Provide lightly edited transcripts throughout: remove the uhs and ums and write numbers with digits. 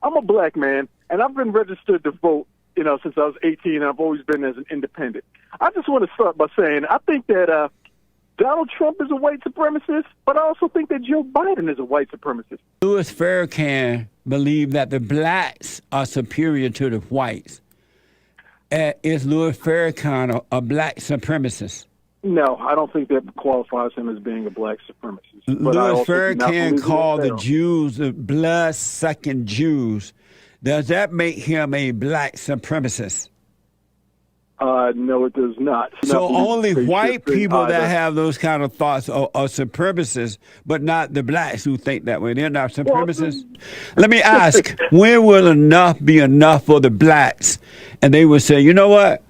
I'm a black man, and I've been registered to vote, since I was 18, and I've always been as an independent. I just want to start by saying I think that Donald Trump is a white supremacist, but I also think that Joe Biden is a white supremacist. Louis Farrakhan believed that the blacks are superior to the whites. Is Louis Farrakhan a black supremacist? No, I don't think that qualifies him as being a black supremacist. Louis Farrakhan called the Jews the blood-sucking Jews. Does that make him a black supremacist? No, it does not. So only white people that have those kind of thoughts are supremacists, but not the blacks who think that way. They're not supremacists. Let me ask, when will enough be enough for the blacks? And they will say, you know what?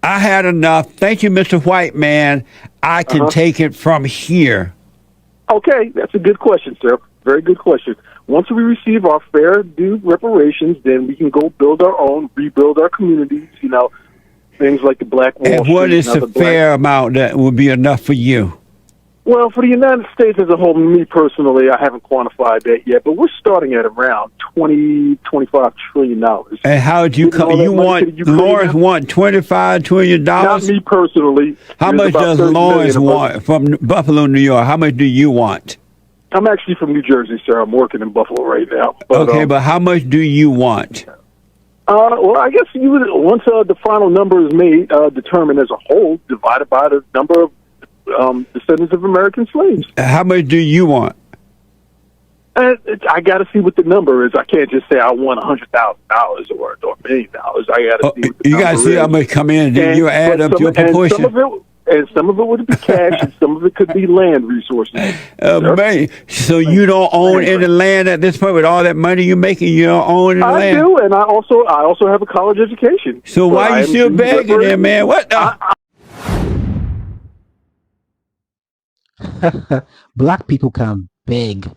I had enough. Thank you, Mr. White Man. I can take it from here. Okay, that's a good question, sir. Very good question. Once we receive our fair due reparations, then we can go build our own, rebuild our communities, things like the Black Wall Street. And what is the fair amount that would be enough for you? Well, for the United States as a whole, me personally, I haven't quantified that yet, but we're starting at around $25 trillion. And how would you come? Lawrence want $25 trillion? Not me personally. How much does Lawrence want from Buffalo, New York? How much do you want? I'm actually from New Jersey, sir. I'm working in Buffalo right now. But, but how much do you want? Well, I guess you would, once the final number is made, determined as a whole, divided by the number of descendants of American slaves. How much do you want? I got to see what the number is. I can't just say I want $100,000 or $1 million. I got to see what the you got to see how much come in, and then you add up your proportion. And some of it would be cash, and some of it could be land resources. Man, so you don't own any land at this point with all that money you're making. You don't own any land. I do, and I also have a college education. So why are you still begging there, man? What the? Black people can beg.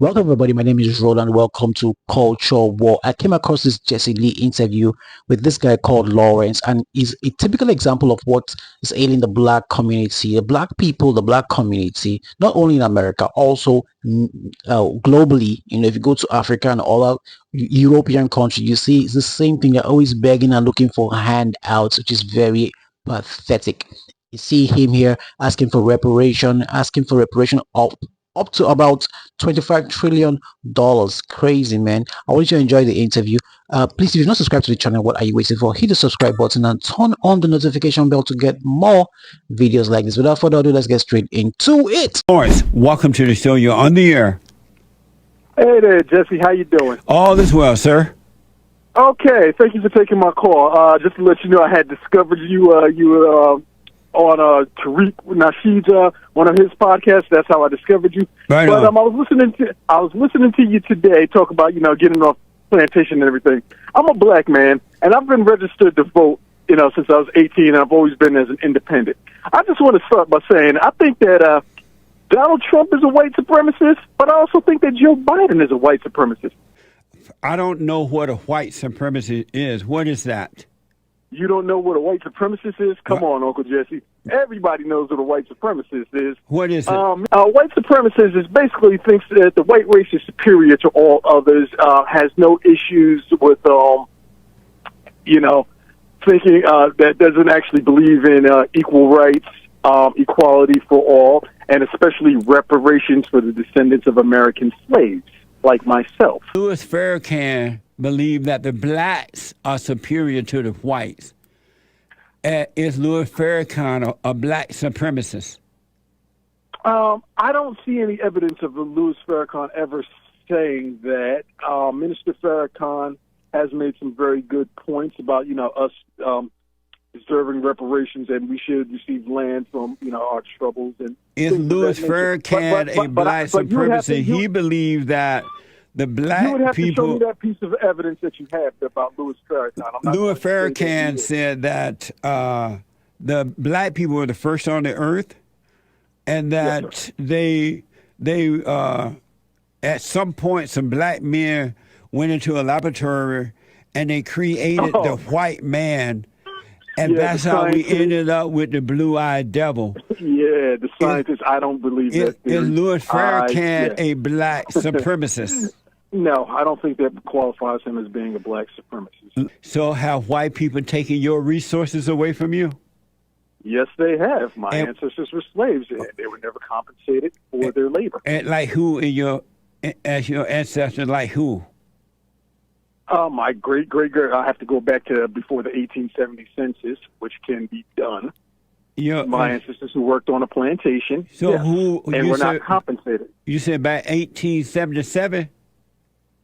Welcome everybody, my name is Roland. Welcome to Culture War. I came across this Jesse Lee interview with this guy called Lawrence, and he's a typical example of what is ailing the black community, the black people, the black community, not only in America, also globally. If you go to Africa and all out European countries, you see it's the same thing. They're always begging and looking for handouts, which is very pathetic. You see him here asking for reparation up to about $25 trillion. Crazy, man. I want you to enjoy the interview. Please, if you've not subscribed to the channel, what are you waiting for? Hit the subscribe button and turn on the notification bell to get more videos like this. Without further ado, let's get straight into it. Lawrence, welcome to the show. You're on the air. Hey there, Jesse. How you doing? All is well, sir. Okay, thank you for taking my call. Just to let you know, I had discovered you on Tariq Nasheed's one of his podcasts. That's how I discovered you. Right. But I was listening to you today talk about getting off plantation and everything. I'm a black man, and I've been registered to vote since I was 18, and I've always been as an independent. I just want to start by saying I think that Donald Trump is a white supremacist, but I also think that Joe Biden is a white supremacist. I don't know what a white supremacist is. What is that? You don't know what a white supremacist is? Come on, Uncle Jesse. Everybody knows what a white supremacist is. What is it? A white supremacist is basically thinks that the white race is superior to all others, has no issues with, thinking that doesn't actually believe in equal rights, equality for all, and especially reparations for the descendants of American slaves, like myself. Louis Farrakhan believe that the blacks are superior to the whites. Is Louis Farrakhan a black supremacist? I don't see any evidence of Louis Farrakhan ever saying that. Minister Farrakhan has made some very good points about, us deserving reparations, and we should receive land from, our troubles. And is Louis Farrakhan a black supremacist? He believes that the black people. You would have to show me that piece of evidence that you have about Louis Farrakhan. Louis Farrakhan said that the black people were the first on the earth, and that they at some point some black men went into a laboratory and they created the white man, and that's how we ended up with the blue-eyed devil. Yeah, the scientists. I don't believe that. Is Louis Farrakhan a black supremacist? No, I don't think that qualifies him as being a black supremacist. So have white people taken your resources away from you? Yes, they have. My ancestors were slaves, and they were never compensated for their labor. And like who as your ancestors, like who? My great I have to go back to before the 1870 census, which can be done. My ancestors who worked on a plantation. So who? And were not compensated. You said back 1877?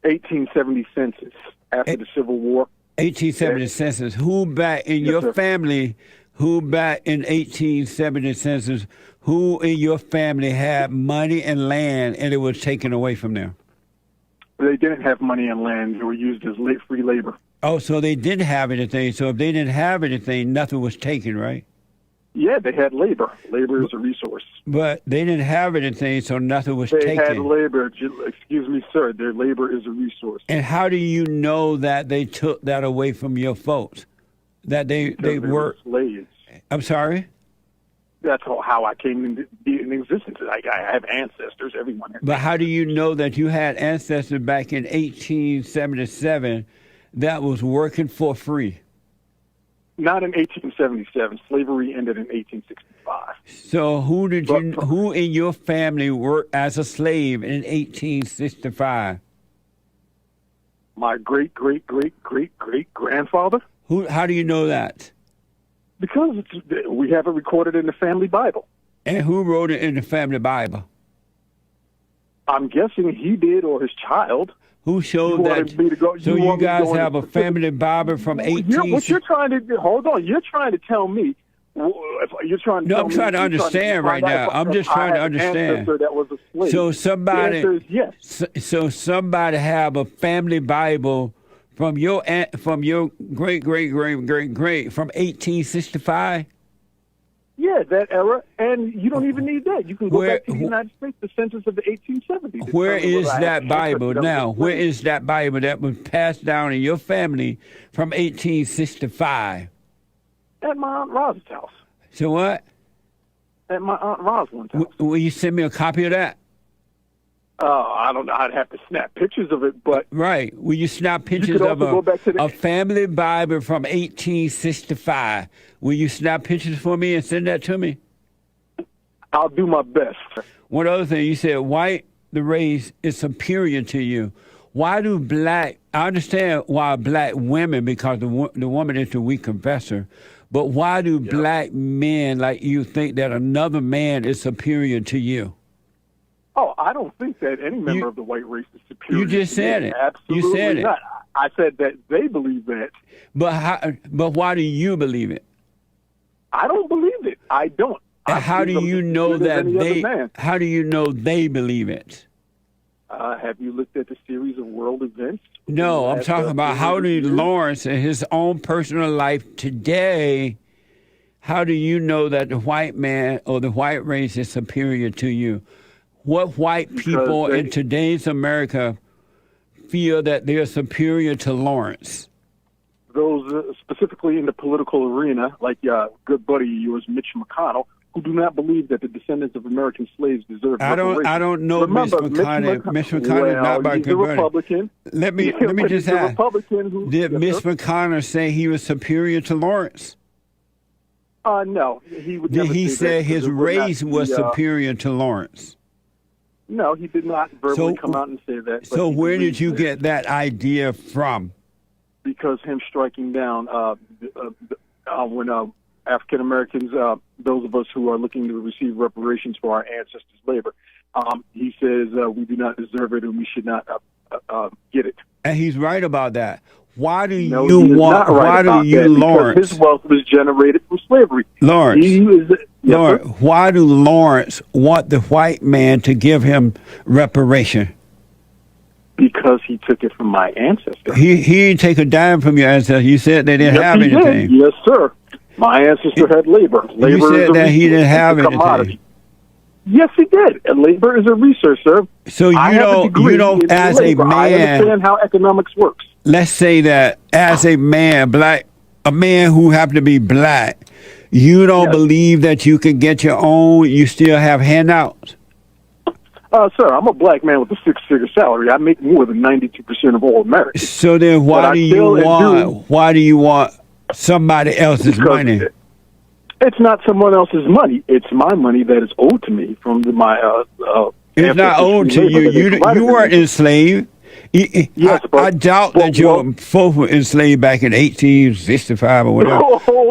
1870 census, after the Civil War. 1870 census. Who back in your family, who back in 1870 census, who in your family had money and land and it was taken away from them? They didn't have money and land. They were used as free labor. Oh, so they didn't have anything. So if they didn't have anything, nothing was taken, right? Yeah, they had labor. Labor is a resource. But they didn't have anything, so nothing was taken. They had labor. Excuse me, sir. Their labor is a resource. And how do you know that they took that away from your folks? That they were slaves. I'm sorry? That's how I came into existence. I have ancestors. Everyone has. But how do you know that you had ancestors back in 1877 that was working for free? Not in 1877. Slavery ended in 1865. So who in your family worked as a slave in 1865? My great grandfather. How do you know that? Because we have it recorded in the family Bible. And who wrote it in the family Bible? I'm guessing he did, or his child. Who showed that? So you guys have a family Bible from 18... What you're trying to... Hold on. You're trying to tell me... You're trying to No, I'm trying to understand right now. I'm just trying to understand. That was a slave. So somebody... The answer is yes. So somebody have a family Bible from your great from 1865? Yeah, that era, and you don't even need that. You can go back to the United States, the census of the 1870s. Where is that Bible now? Where is that Bible that was passed down in your family from 1865? At my Aunt Rosalind's house. So what? At my Aunt Rosalind's house. Will you send me a copy of that? I don't know. I'd have to snap pictures of it, but... Right. Will you snap pictures of a family Bible from 1865? Will you snap pictures for me and send that to me? I'll do my best. One other thing, you said the race is superior to you. Why do I understand why black women, because the woman is the weak confessor, but why do black men like you think that another man is superior to you? Oh, I don't think that any member of the white race is superior. You just said it. Absolutely you said not. It. I said that they believe that. But why do you believe it? I don't believe it. I don't. And how do you know that they? How do you know they believe it? Have you looked at the series of world events? No, I'm talking about how do Lawrence in his own personal life today. How do you know that the white man or the white race is superior to you? What white people in today's America feel that they're superior to Lawrence? Those specifically in the political arena, like good buddy of yours, Mitch McConnell, who do not believe that the descendants of American slaves deserve reparations. I don't know Mitch McConnell. Mitch McConnell is not my good buddy. Republican. Let me just ask. Did Mitch McConnell say he was superior to Lawrence? No. Did he say his race was superior to Lawrence? No, he did not verbally come out and say that. So where did you get that idea from? Because him striking down when African Americans, those of us who are looking to receive reparations for our ancestors' labor, he says we do not deserve it and we should not get it. And he's right about that. Why do no, you want? Why do you, Lawrence? His wealth was generated from slavery. Lawrence, why do Lawrence want the white man to give him reparation? Because he took it from my ancestors. He didn't take a dime from your ancestors. You said they didn't have anything. Did. Yes, sir. My ancestor had labor. Labor you said that he didn't have anything. Yes, he did. And labor is a resource, sir. So you don't as a man. I understand how economics works. Let's say that as a man, a man who happened to be black, you don't believe that you can get your own. You still have handouts. Sir, I'm a black man with a six-figure salary. I make more than 92% of all Americans. So then, why do you want somebody else's money? It's not someone else's money. It's my money that is owed to me from my. It's not owed to you. You weren't enslaved. Yes, I doubt that your folks were enslaved back in 1865 or whatever.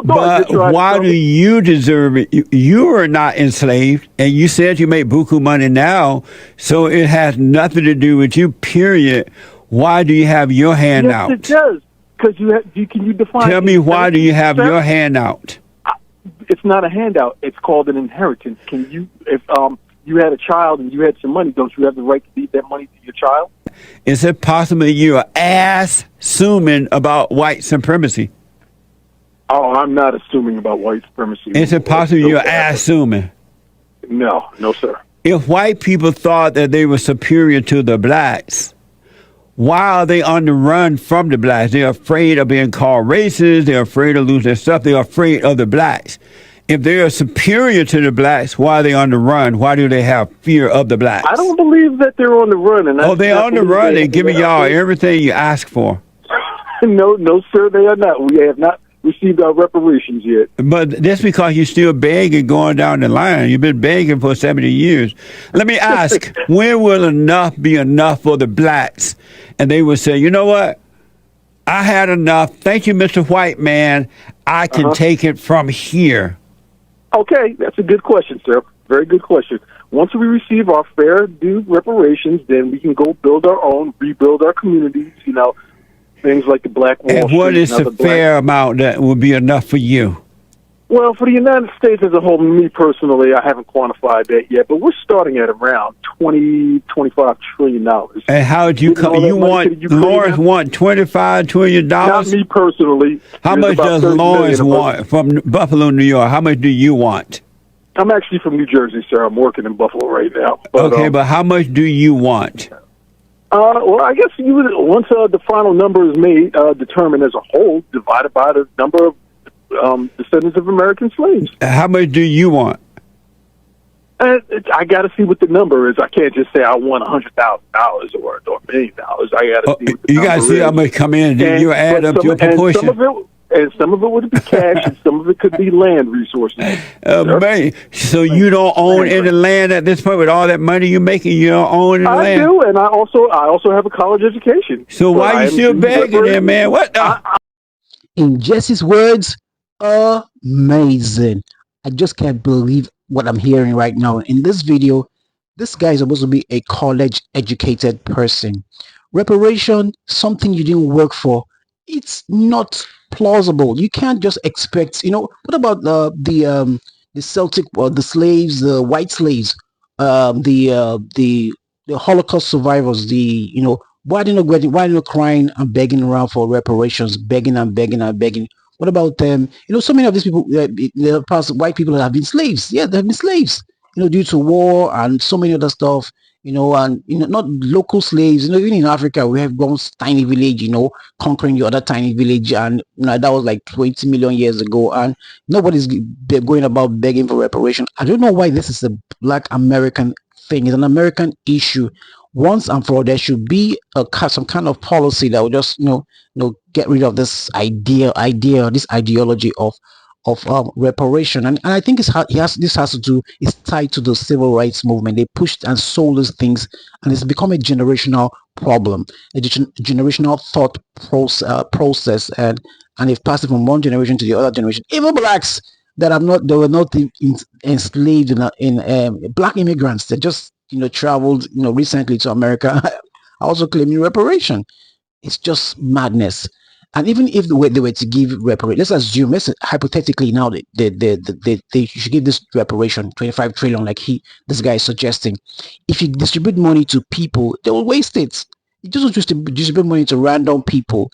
But why do you deserve it? You were not enslaved, and you said you make buku money now, so it has nothing to do with you, period. Why do you have your handout? Yes, it does. Because can you define? Tell me, why do you have your handout? It's not a handout. It's called an inheritance. Can you, if you had a child and you had some money, don't you have the right to leave that money to your child? Is it possible you're assuming about white supremacy? Oh, I'm not assuming about white supremacy. Is it possible you're assuming? No, sir. If white people thought that they were superior to the blacks, why are they on the run from the blacks? They're afraid of being called racist. They're afraid of losing their stuff. They're afraid of the blacks. If they are superior to the blacks, why are they on the run? Why do they have fear of the blacks? I don't believe that they're on the run. And they're on the run. They're giving y'all everything you ask for. No, sir, they are not. We have not received our reparations yet. But that's because you're still begging going down the line. You've been begging for 70 years. Let me ask, when will enough be enough for the blacks? And they will say, you know what? I had enough. Thank you, Mr. White Man. I can take it from here. Okay, that's a good question, sir. Very good question. Once we receive our fair due reparations, then we can go build our own, rebuild our communities, things like the Black Wall Street. And what is the fair amount that would be enough for you? Well, for the United States as a whole, me personally, I haven't quantified that yet, but we're starting at around $25 trillion. And how would you come? Lawrence want $25 trillion? Not me personally. How much does Lawrence want from Buffalo, New York? How much do you want? I'm actually from New Jersey, sir. I'm working in Buffalo right now. But, but how much do you want? Well, I guess once the final number is made, determined as a whole, divided by the number of descendants of American slaves. How much do you want? I got to see what the number is. I can't just say I want $100,000 or $1 million. I got to see what the you got to see how much come in, and then you add up your proportion. And some of it would be cash, and some of it could be land resources. Man, so you don't own any land at this point with all that money you're making. You don't own any land. I do, and I also have a college education. So why are you still begging there, man? What? In Jesse's words, amazing. I just can't believe what I'm hearing right now. In this video, this guy is supposed to be a college educated person. Reparation, something you didn't work for. It's not plausible. You can't just expect, what about the Celtic, or the slaves, the white slaves, the Holocaust survivors, why they not crying and begging around for reparations, begging and begging and begging? What about them? So many of these people, the past white people have been slaves. Yeah, they have been slaves, due to war and so many other stuff, not local slaves. Even in Africa, we have gone tiny village, conquering the other tiny village. And that was like 20 million years ago. And nobody's going about begging for reparation. I don't know why this is a Black American thing. It's an American issue. Once and for all, there should be some kind of policy that will just get rid of this this ideology of reparation. And I think this has to do, it's tied to the civil rights movement. They pushed and sold these things, and it's become a generational problem, a generational thought process, and they've passed it from one generation to the other generation. Even blacks that were not enslaved in black immigrants that just traveled recently to America are also claiming reparation. It's just madness. And even if they were to give reparation, let's assume, hypothetically now, they should give this reparation, 25 trillion, like this guy is suggesting. If you distribute money to people, they will waste it. You just distribute money to random people,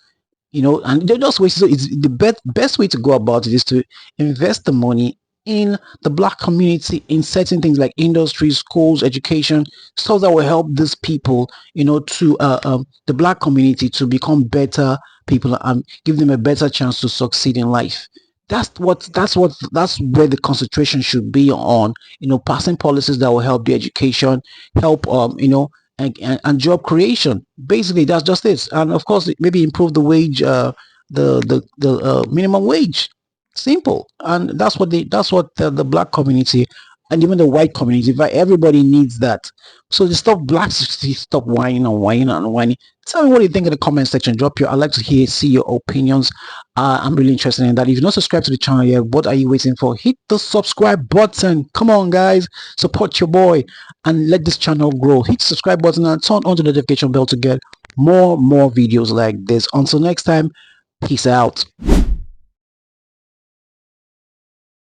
and they just waste it. It's the best way to go about it is to invest the money in the black community, in certain things like industry, schools, education, stuff that will help these people, to the black community to become better people and give them a better chance to succeed in life. That's where the concentration should be on, passing policies that will help the education, help and job creation. Basically, that's just it. And of course, maybe improve the wage, the minimum wage. Simple. And that's what the black community and even the white community, but everybody needs that. So the stop blacks stop whining and whining and whining. Tell me what you think in the comment section. Drop your. I'd like to see your opinions. I'm really interested in that. If you're not subscribed to the channel yet, what are you waiting for? Hit the subscribe button. Come on, guys, support your boy and let this channel grow. Hit the subscribe button and turn on the notification bell to get more videos like this. Until next time, peace out.